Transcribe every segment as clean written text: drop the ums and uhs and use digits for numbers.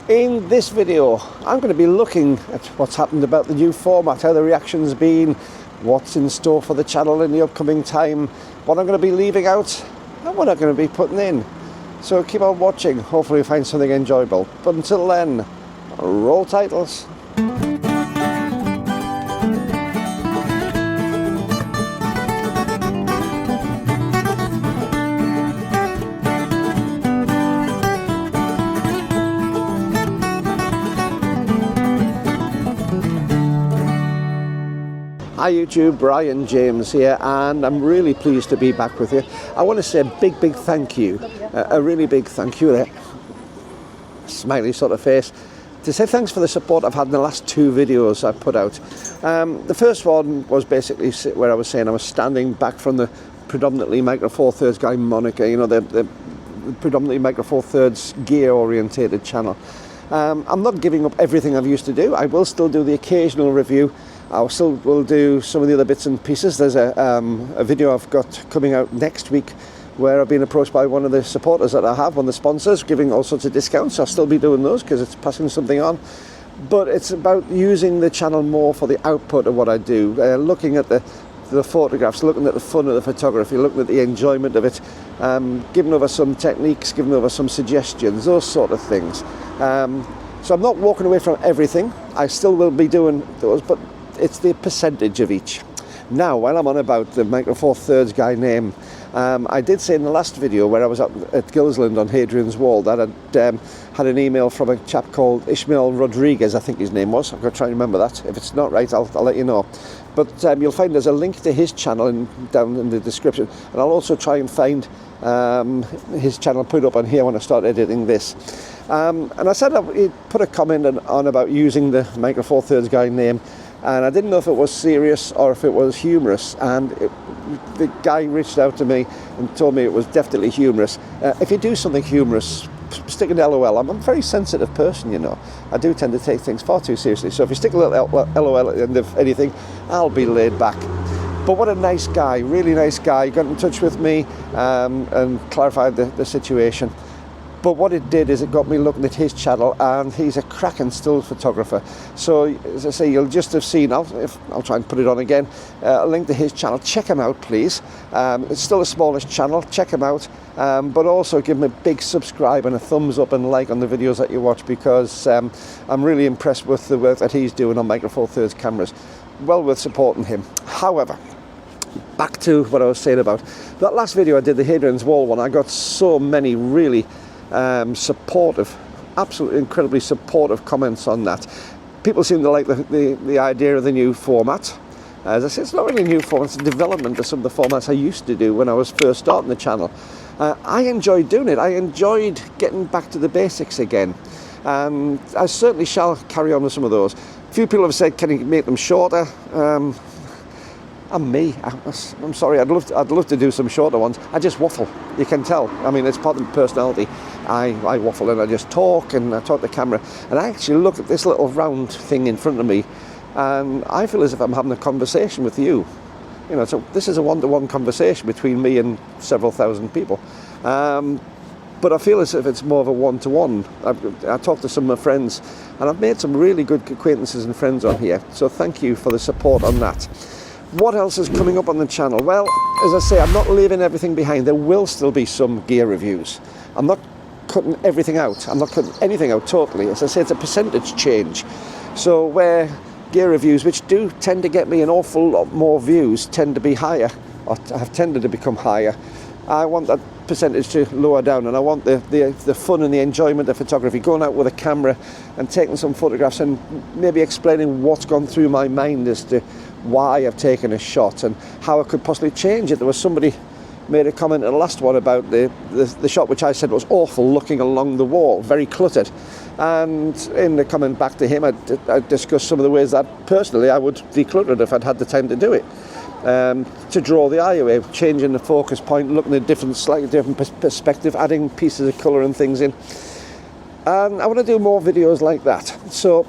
In this video, I'm going to be looking at what's happened about the new format, how the reaction's been, what's in store for the channel in the upcoming time, what I'm going to be leaving out, and what I'm going to be putting in. So keep on watching, hopefully you find something enjoyable. But until then, roll titles. Hi YouTube, Brian James here, and I'm really pleased to be back with you. I want to say a big thank you, a really big thank you there, smiley sort of face, to say thanks for the support I've had in the last two videos I put out. The first one was basically where I was saying I was standing back from the predominantly Micro Four Thirds guy moniker, you know, the predominantly Micro Four Thirds gear orientated channel. I'm not giving up everything I've used to do. I will still do the occasional review. I still will do some of the other bits and pieces. There's a video I've got coming out next week where I've been approached by one of the supporters that I have, one of the sponsors, giving all sorts of discounts. I'll still be doing those because it's passing something on. But it's about using the channel more for the output of what I do, looking at the photographs, looking at the fun of the photography, looking at the enjoyment of it, giving over some techniques, giving over some suggestions, those sort of things. So I'm not walking away from everything. I still will be doing those, but it's the percentage of each. Now, while I'm on about the Micro Four Thirds guy name, I did say in the last video where I was up at Gilsland on Hadrian's Wall that I'd had an email from a chap called Ishmael Rodriguez, I think his name was. I've got to try and remember that. If it's not right, I'll let you know. But you'll find there's a link to his channel down in the description, and I'll also try and find his channel, put it up on here when I start editing this. And I said he'd put a comment on about using the Micro Four Thirds guy name, and I didn't know if it was serious or if it was humorous, and the guy reached out to me and told me it was definitely humorous. If you do something humorous, stick an LOL. I'm a very sensitive person, you know. I do tend to take things far too seriously, so if you stick a little LOL at the end of anything, I'll be laid back. But what a nice guy, really nice guy. He got in touch with me and clarified the situation. But what it did is it got me looking at his channel, and he's a cracking still photographer. So, as I say, you'll just have seen, I'll try and put it on again, a link to his channel. Check him out, please. It's still a smallish channel, check him out. But also give him a big subscribe and a thumbs up and like on the videos that you watch, because I'm really impressed with the work that he's doing on Micro Four Thirds cameras. Well worth supporting him. However, back to what I was saying about that last video I did, the Hadrian's Wall one. I got so many really supportive, absolutely incredibly supportive comments on that. People seem to like the idea of the new format. As I said, it's not really a new format, it's a development of some of the formats I used to do when I was first starting the channel. I enjoyed doing it. I enjoyed getting back to the basics again, and I certainly shall carry on with some of those. A few people have said, can you make them shorter? I'm me. I'm sorry. I'd love to do some shorter ones. I just waffle. You can tell. I mean, it's part of my personality. I waffle and I just talk, and I talk to the camera, and I actually look at this little round thing in front of me, and I feel as if I'm having a conversation with you. You know, so this is a one-to-one conversation between me and several thousand people. But I feel as if it's more of a one-to-one. I talk to some of my friends, and I've made some really good acquaintances and friends on here. So thank you for the support on that. What else is coming up on the channel? Well, as I say, I'm not leaving everything behind. There will still be some gear reviews. I'm not cutting everything out. I'm not cutting anything out totally. As I say, it's a percentage change. So where gear reviews, which do tend to get me an awful lot more views, tend to be higher, or have tended to become higher, I want that percentage to lower down, and I want the fun and the enjoyment of photography, going out with a camera and taking some photographs and maybe explaining what's gone through my mind as to why I've taken a shot and how I could possibly change it. There was somebody made a comment in the last one about the shot which I said was awful, looking along the wall, very cluttered. And in the comment back to him, I discussed some of the ways that personally I would declutter it if I'd had the time to do it. To draw the eye away, changing the focus point, looking at a slightly different perspective, adding pieces of colour and things in. And I want to do more videos like that. So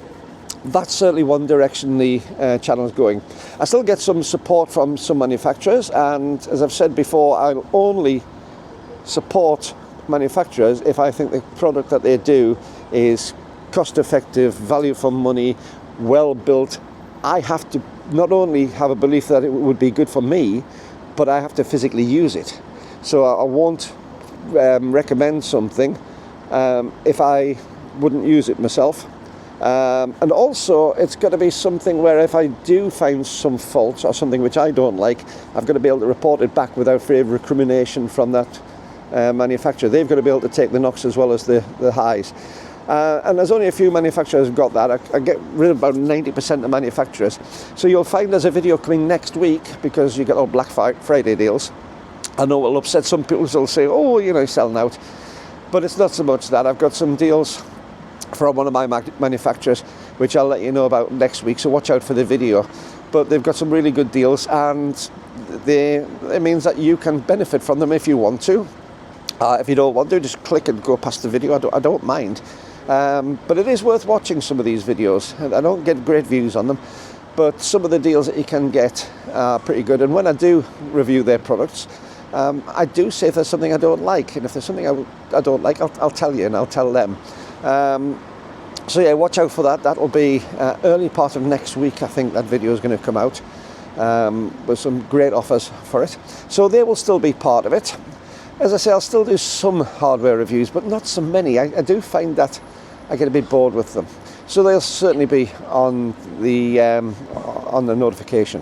that's certainly one direction the channel is going. I still get some support from some manufacturers, and as I've said before, I'll only support manufacturers if I think the product that they do is cost-effective, value for money, well-built, I have to not only have a belief that it would be good for me, but I have to physically use it. So I won't recommend something if I wouldn't use it myself. And also, it's got to be something where if I do find some faults or something which I don't like, I've got to be able to report it back without fear of recrimination from that manufacturer. They've got to be able to take the knocks as well as the highs. And there's only a few manufacturers who've got that. I get rid of about 90% of manufacturers. So you'll find there's a video coming next week, because you get all Black Friday deals. I know it'll upset some people who'll say, oh, you know, you're selling out. But it's not so much that. I've got some deals from one of my manufacturers, which I'll let you know about next week, so watch out for the video. But they've got some really good deals, and it means that you can benefit from them if you want to. If you don't want to, just click and go past the video. I don't mind. But it is worth watching some of these videos. I don't get great views on them, but some of the deals that you can get are pretty good. And when I do review their products, I do say if there's something I don't like, and if there's something I don't like, I'll tell you, and I'll tell them. So yeah, watch out for that. That'll be early part of next week. I think that video is going to come out with some great offers for it. So they will still be part of it. As I say, I'll still do some hardware reviews, but not so many. I do find that I get a bit bored with them. So they'll certainly be on the notification.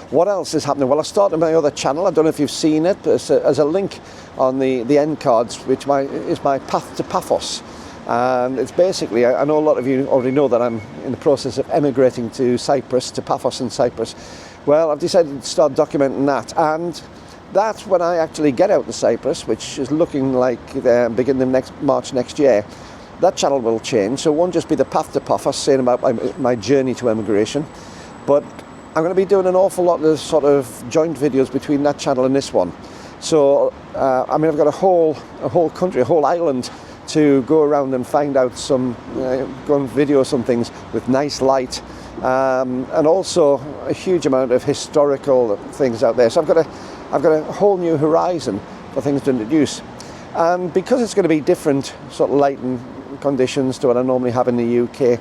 What else is happening? Well, I started my other channel. I don't know if you've seen it, but there's a link on the end cards, which is my path to Paphos. And it's basically, I know a lot of you already know that I'm in the process of emigrating to Cyprus, to Paphos in Cyprus. Well, I've decided to start documenting that, and that's when I actually get out to Cyprus, which is looking like beginning of March next year. That channel will change, so it won't just be the path to Paphos saying about my journey to emigration, but I'm going to be doing an awful lot of sort of joint videos between that channel and this one. So, I mean, I've got a whole country, a whole island to go around and find out go and video some things with nice light, and also a huge amount of historical things out there. So I've got a whole new horizon for things to introduce. And because it's going to be different sort of lighting conditions to what I normally have in the UK,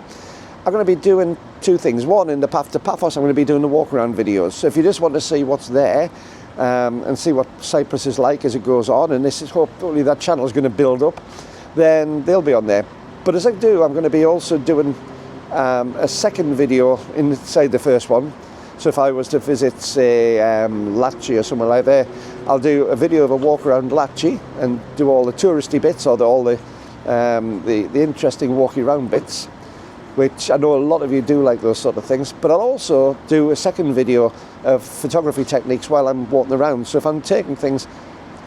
I'm going to be doing two things. One, in the path to Paphos, I'm going to be doing the walk around videos. So if you just want to see what's there, and see what Cyprus is like as it goes on, and this is hopefully that channel is going to build up, then they'll be on there. But as I do, I'm going to be also doing a second video inside the first one. So if I was to visit, say, Latchi or somewhere like that, I'll do a video of a walk around Latchi and do all the touristy bits, or all the interesting walking around bits, which I know a lot of you do like those sort of things. But I'll also do a second video of photography techniques while I'm walking around. So if I'm taking things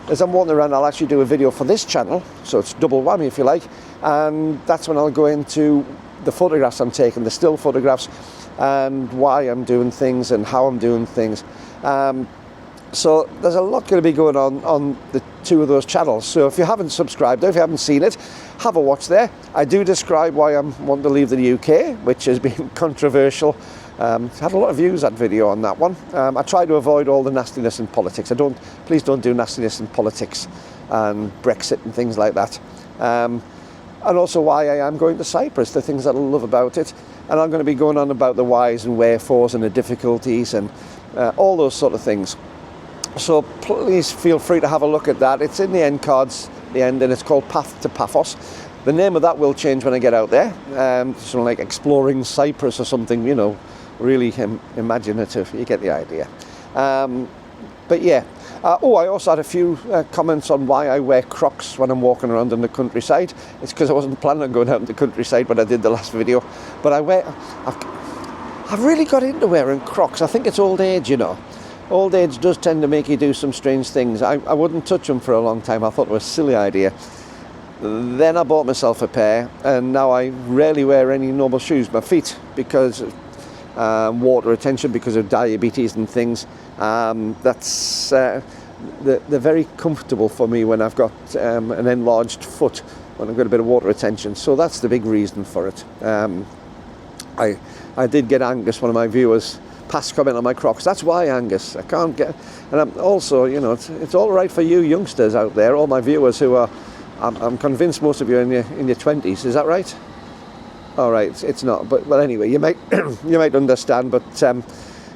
as I'm walking around, I'll actually do a video for this channel, so it's double whammy if you like, and that's when I'll go into the photographs I'm taking, the still photographs, and why I'm doing things and how I'm doing things. So there's a lot going to be going on the two of those channels. So if you haven't subscribed, or if you haven't seen it, have a watch there. I do describe why I'm wanting to leave the UK, which has been controversial. Had a lot of views, that video on that one. I try to avoid all the nastiness in politics. Please don't do nastiness in politics and Brexit and things like that. And also why I am going to Cyprus, the things that I love about it. And I'm going to be going on about the whys and wherefores and the difficulties and all those sort of things. So please feel free to have a look at that. It's in the end cards, the end, and it's called Path to Paphos. The name of that will change when I get out there. Something like Exploring Cyprus or something, you know, really imaginative. You get the idea. But yeah. I also had a few comments on why I wear Crocs when I'm walking around in the countryside. It's because I wasn't planning on going out in the countryside when I did the last video. But I've really got into wearing Crocs. I think it's old age, you know. Old age does tend to make you do some strange things. I wouldn't touch them for a long time. I thought it was a silly idea. Then I bought myself a pair, and now I rarely wear any normal shoes. My feet, because of water retention, because of diabetes and things, they're very comfortable for me when I've got an enlarged foot, when I've got a bit of water retention. So that's the big reason for it. I did get Angus, one of my viewers, pass comment on my Crocs. That's why, Angus. I can't get... And I'm also, you know, it's all right for you youngsters out there, all my viewers who are... I'm convinced most of you are in your 20s. Is that right? All right, it's not. But well, anyway, you might you might understand. But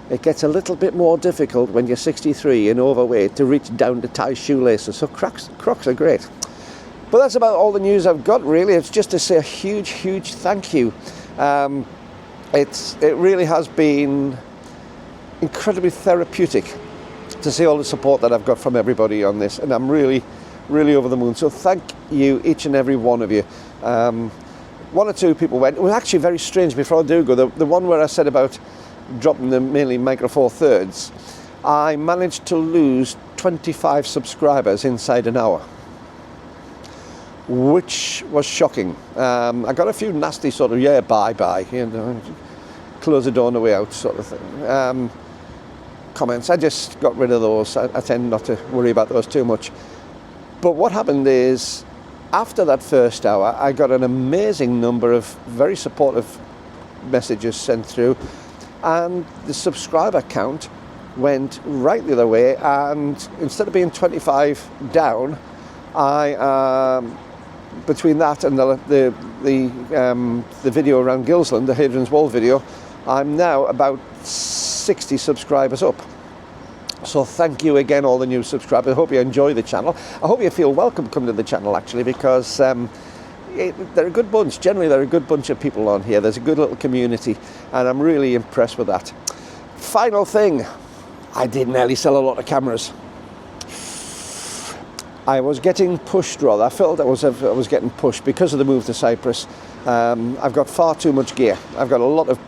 it gets a little bit more difficult when you're 63 and overweight to reach down to tie shoelaces. So Crocs are great. But that's about all the news I've got, really. It's just to say a huge thank you. It really has been incredibly therapeutic to see all the support that I've got from everybody on this, and I'm really over the moon. So thank you, each and every one of you. One or two people went. It was actually very strange. Before I do go, the one where I said about dropping the mainly Micro Four Thirds, I managed to lose 25 subscribers inside an hour, which was shocking. I got a few nasty sort of bye, you know, close the door on the way out sort of thing. Comments. I just got rid of those. I tend not to worry about those too much. But what happened is, after that first hour, I got an amazing number of very supportive messages sent through, and the subscriber count went right the other way. And instead of being 25 down, I between that and the video around Gilsland, the Hadrian's Wall video, I'm now about 60 subscribers up. So thank you again, all the new subscribers. I hope you enjoy the channel. I hope you feel welcome coming to the channel, actually, because they're a good bunch. Generally, they're a good bunch of people on here. There's a good little community, and I'm really impressed with that. Final thing, I did nearly sell a lot of cameras. I was getting pushed, rather. I felt I was getting pushed because of the move to Cyprus. I've got far too much gear. I've got a lot of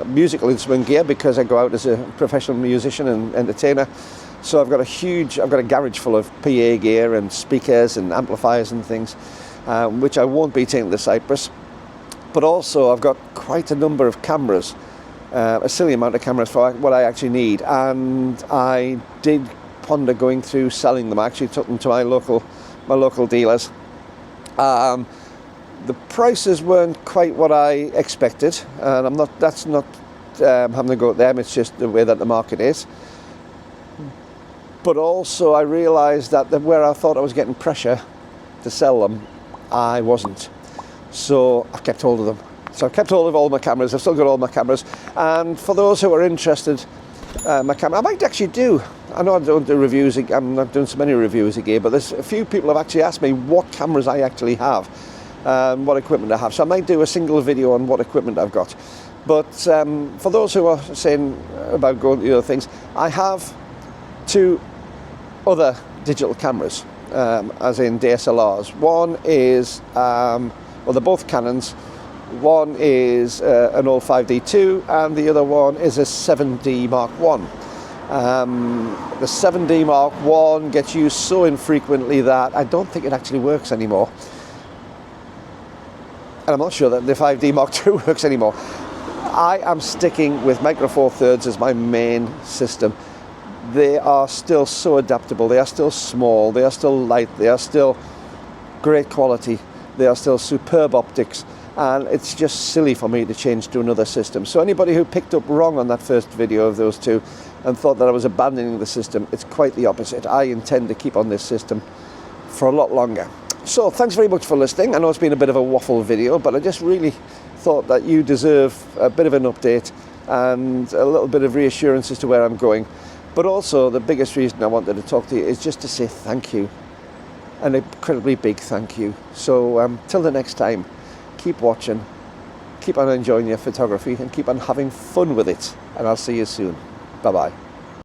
musical instrument gear because I go out as a professional musician and entertainer. So I've got a garage full of PA gear and speakers and amplifiers and things, which I won't be taking to Cyprus. But also I've got quite a number of cameras, a silly amount of cameras for what I actually need. And I did ponder going through selling them. I actually took them to my local dealers. The prices weren't quite what I expected, and that's not having to go at them, it's just the way that the market is. But also I realised that where I thought I was getting pressure to sell them, I wasn't. So I kept hold of them. So I kept hold of all my cameras. I've still got all my cameras. And for those who are interested, my camera, I might actually do. I know I don't do reviews. I'm not doing so many reviews again, but there's a few people have actually asked me what cameras I actually have, what equipment I have. So I might do a single video on what equipment I've got. But for those who are saying about going to the other things, I have two other digital cameras, as in DSLRs. One is, well, they're both Canons. One is an old 5D2, and the other one is a 7D Mark I. The 7D Mark I gets used so infrequently that I don't think it actually works anymore. And I'm not sure that the 5D Mark II works anymore. I am sticking with Micro Four Thirds as my main system. They are still so adaptable. They are still small. They are still light. They are still great quality. They are still superb optics. And it's just silly for me to change to another system. So anybody who picked up wrong on that first video of those two and thought that I was abandoning the system, it's quite the opposite. I intend to keep on this system for a lot longer. So thanks very much for listening. I know it's been a bit of a waffle video, but I just really thought that you deserve a bit of an update and a little bit of reassurance as to where I'm going. But also the biggest reason I wanted to talk to you is just to say thank you. An incredibly big thank you. So till the next time, keep watching, keep on enjoying your photography, and keep on having fun with it. And I'll see you soon. Bye-bye.